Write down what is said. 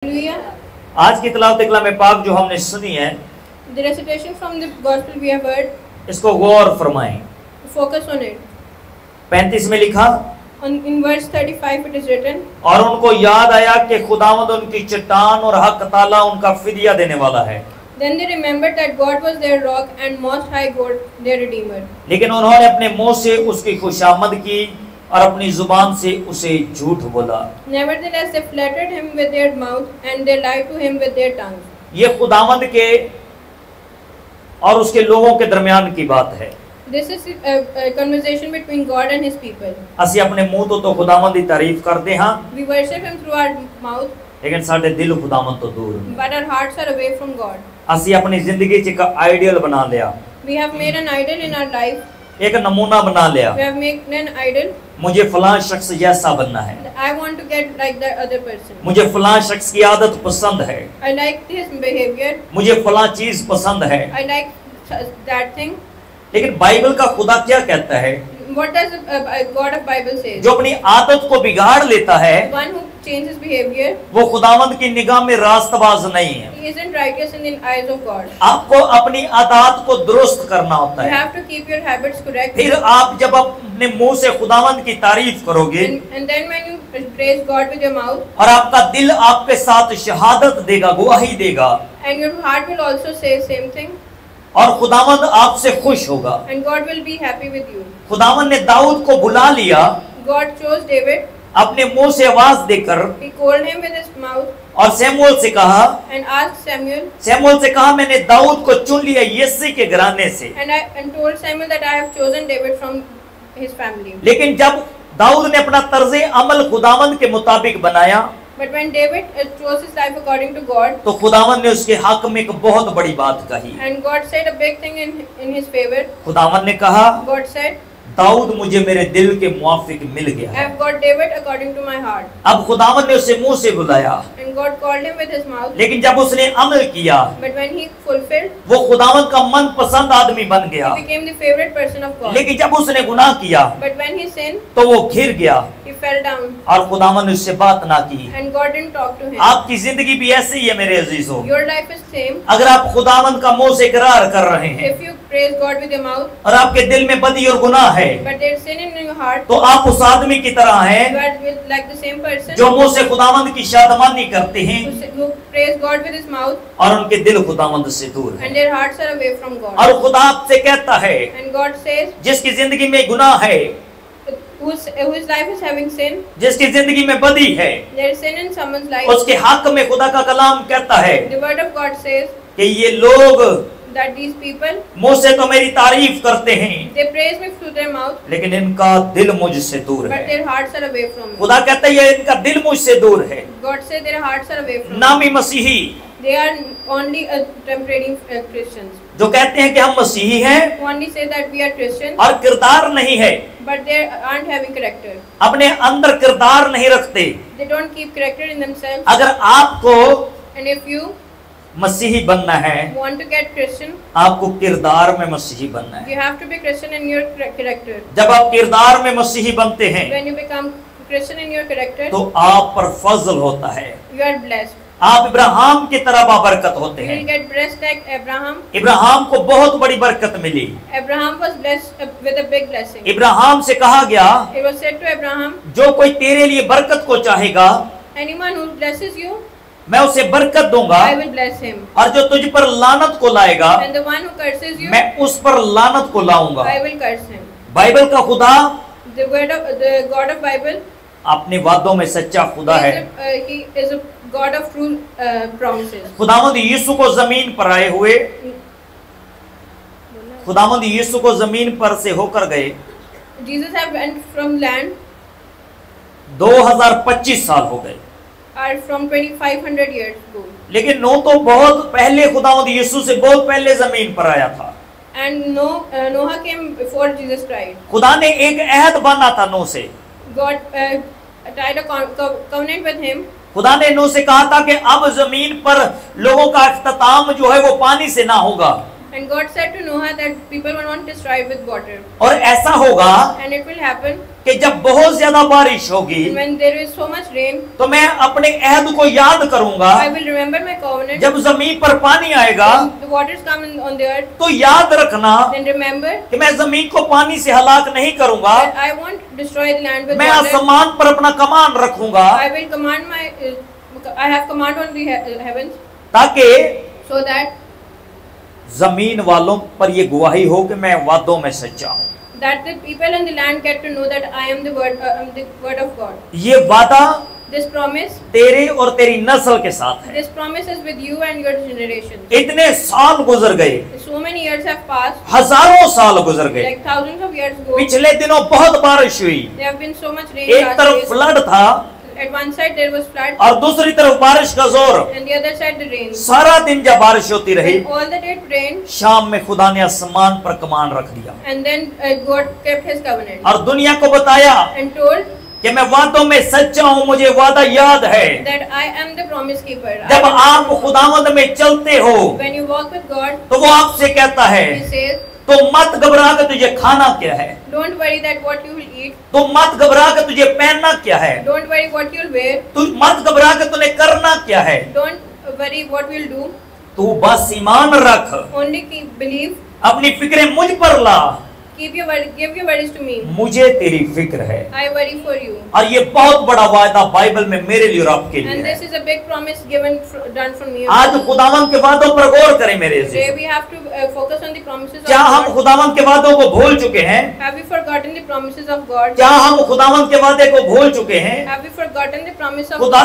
आज की तिलावत कलाम पाक जो हमने सुनी है, The recitation from the gospel we have heard, इसको गौर फरमाएं। focus on it. 35 में लिखा, In verse 35 it is written, और उनको याद आया कि खुदावंद उनकी चट्टान और हक ताला उनका फिदिया देने वाला है। Then they remembered that God was their rock and most high God their redeemer. लेकिन उन्होंने अपने मुंह से उसकी खुशामद की और अपनी जुबान से उसे झूठ बोला। Nevertheless they flattered him with their mouth and they lied to him with their tongues. ये खुदावंद के और उसके लोगों के दरमियान की बात है। This is a conversation between God and his people. ਅਸੀਂ ਆਪਣੇ ਮੂੰਹ ਤੋਂ ਖੁਦਾਵੰਦ ਦੀ ਤਾਰੀਫ ਕਰਦੇ ਹਾਂ, We worship him through our mouth, ਲੇਕਿਨ ਸਾਡੇ ਦਿਲ ਖੁਦਾਵੰਦ ਤੋਂ ਦੂਰ ਨੇ। but our hearts are away from God. ਅਸੀਂ ਆਪਣੀ ਜ਼ਿੰਦਗੀ 'ਚ ਇੱਕ ਆਈਡੀਅਲ ਬਣਾ ਲਿਆ, We have made an idol in our life. एक नमूना बना लिया, We have made an idol. मुझे फलां शख्स जैसा बनना है, I want to get like that other person. मुझे फलां शख्स की आदत पसंद है, I like his behavior. मुझे फलां चीज पसंद है। I like that thing. लेकिन बाइबल का खुदा क्या कहता है? What does God of Bible says? जो अपनी आदत को बिगाड़ लेता है, One who changes behavior, वो खुदावंद की निगाह में रास्तबाज नहीं है। he isn't righteous in the eyes of God. आपको अपनी आदत को दुरुस्त करना होता You है। have to keep your habits correct. फिर आप जब अपने मुंह से खुदावंद की तारीफ करोगे And then when you praise God with your mouth, और आपका दिल आपके साथ शहादत देगा, गवाही देगा, and your heart will also say same thing, और खुदावंद आपसे खुश होगा। and God will be happy with you. खुदावंद ने दाऊद को बुला लिया, God chose David. अपने मुंह से आवाज देकर, He called him with his mouth और शमूएल से कहा, and asked Samuel, शमूएल से कहा मैंने दाऊद को चुन लिया यिशै के घराने से। and told Samuel that I have chosen David from his family. लेकिन जब दाऊद ने अपना तर्ज अमल खुदावंद के मुताबिक बनाया, But when David chose his life according to God, तो खुदावंद ने उसके हक में एक बहुत बड़ी बात कही। and God said a big thing in his favor, खुदावंद ने कहा, God said, दाऊद मुझे मेरे दिल के मुआफिक मिल गया I है। have got David according to my heart. अब खुदावंद ने उसे मुंह से बुलाया, And God called him with his mouth. लेकिन जब उसने अमल किया, But when he fulfilled, वो खुदावंद का मनपसंद आदमी बन गया। he became the favorite person of God. लेकिन जब उसने गुनाह किया, But when he sinned, तो वो घिर गया he fell down, और खुदावंद ने उससे बात ना की। and God didn't talk to him. आपकी जिंदगी भी ऐसी ही है मेरे अजीजों। Your life is same. अगर आप खुदावंद का मुंह से इकरार कर रहे हैं If you praise God with your mouth, और आपके दिल में बदी और गुनाह है, but there's sin in your heart, तो आप उस आदमी की तरह हैं you are like the same person जो मुंह से खुदावंद की शादमानी करते हैं who praise God with his mouth, और उनके दिल खुदावंद से दूर है। and their hearts are away from God. और खुदा आपसे कहता है, And God says, जिसकी जिंदगी में गुनाह है, whose life is having sin, जिसकी जिंदगी में बदी है, there is sin in someone's life. उसके हक में खुदा का कलाम कहता है The word of God says कि ये लोग that these people, मुंह से तो मेरी तारीफ करते हैं, they praise me through their mouth, लेकिन इनका दिल मुझसे दूर but है। their hearts are away from me. खुदा कहता है ये इनका दिल मुझसे दूर है। God says their hearts are away from me. नामी मसीही They are only temporary Christians, जो कहते हैं कि हम मसीही हैं who only say that we are Christians, और किरदार नहीं है, but they aren't having character. अपने अंदर किरदार नहीं रखते। They don't keep character in themselves. अगर आपको And if you मसीही बनना है, want to get Christian, आपको किरदार में मसीही बनना है। you have to be Christian in your character. जब आप किरदार में मसीही बनते हैं, When you become Christian in your character, तो आप पर फजल होता है, you are blessed. आप इब्राहिम की तरह बाबरकत होते You हैं। will get blessed like Abraham. Ibrahim को बहुत बड़ी बरकत मिली। Abraham was blessed with a big blessing. Ibrahim से कहा गया, It was said to Abraham, जो कोई तेरे लिए बरकत को चाहेगा, anyone who blesses you, मैं उसे बरकत दूंगा, I will bless him. और जो तुझ पर लानत को लाएगा, And the one who curses you, मैं उस पर लानत को लाऊंगा। I will curse him. Bible का खुदा The God of Bible, अपने वादों में सच्चा खुदा है। he is a God of true promises. खुदावंद यीशु को जमीन पर आए हुए, खुदावंद यीशु को जमीन पर से होकर गए। Jesus have went from land 2025 साल हो गए, are from 2500 years ago. लेकिन नो तो बहुत पहले खुदावंद यीशु से बहुत पहले जमीन पर आया था। And Noah came before Jesus Christ. खुदा ने एक अहद बांधा था नूह से। God tied a covenant with him. खुदा ने नूह से कहा था कि अब जमीन पर लोगों का इख्तिताम जो है वो पानी से ना होगा। And God said to Noah that people will not destroy with water. और ऐसा होगा And it will happen कि जब बहुत ज्यादा बारिश होगी when there is so much rain. तो मैं अपने अहद को याद करूंगा। I will remember my covenant. जब जमीन पर पानी आएगा When the waters come on the earth, तो याद रखना then remember कि मैं जमीन को पानी से हलाक नहीं करूंगा, that I won't destroy the land with मैं water. आसमान पर अपना कमान रखूंगा, I will command I have command on the heavens, ताकि so that जमीन वालों पर ये गवाही हो कि मैं वादों में सच्चा हूँ। the people in the land get to know that I am the word of God. ये वादा This promise, तेरे और तेरी नस्ल के साथ है। this promise is with you and your generation. इतने साल गुजर गए, So many years have passed, हजारों साल गुजर गए। like thousands of years ago. पिछले दिनों बहुत बारिश हुई, There have been so much rain. एक last तरफ days. फ्लड था At one side there was flood, और दूसरी तरफ बारिश का जोर। and the other side the rain. सारा दिन जब बारिश होती रही, And all the day it rained, शाम में खुदा ने आसमान पर कमान रख दिया and then God kept His covenant और दुनिया को बताया and told कि मैं वादों में सच्चा हूँ, मुझे वादा याद है। that I am the promise keeper. जब आप खुदावंद में चलते हो When you walk with God, तो वो आपसे कहता है He says, तो मत घबरा के तुझे खाना क्या है, don't worry that what you will eat, तो मत घबरा के तुझे पहनना क्या है, don't worry what you'll wear, तू मत घबरा के तूने करना क्या है, don't worry what we'll do, तू बस ईमान रख, only believe, अपनी फिक्रें मुझ पर ला, give your worries to me. मुझे तेरी फिक्र है। I worry for you. और ये बहुत बड़ा वायदा बाइबल में मेरे लिए और आपके लिए And है। this is a big promise done from me. आज खुदावंद के वादों पर गौर करें मेरे Today Aziz. we have to focus on the promises of क्या हम God. खुदावंद के वादों को भूल चुके हैं? Have we forgotten the promises of God? क्या हम खुदावंद के वादे को भूल चुके हैं? Have we forgotten the promise of खुदा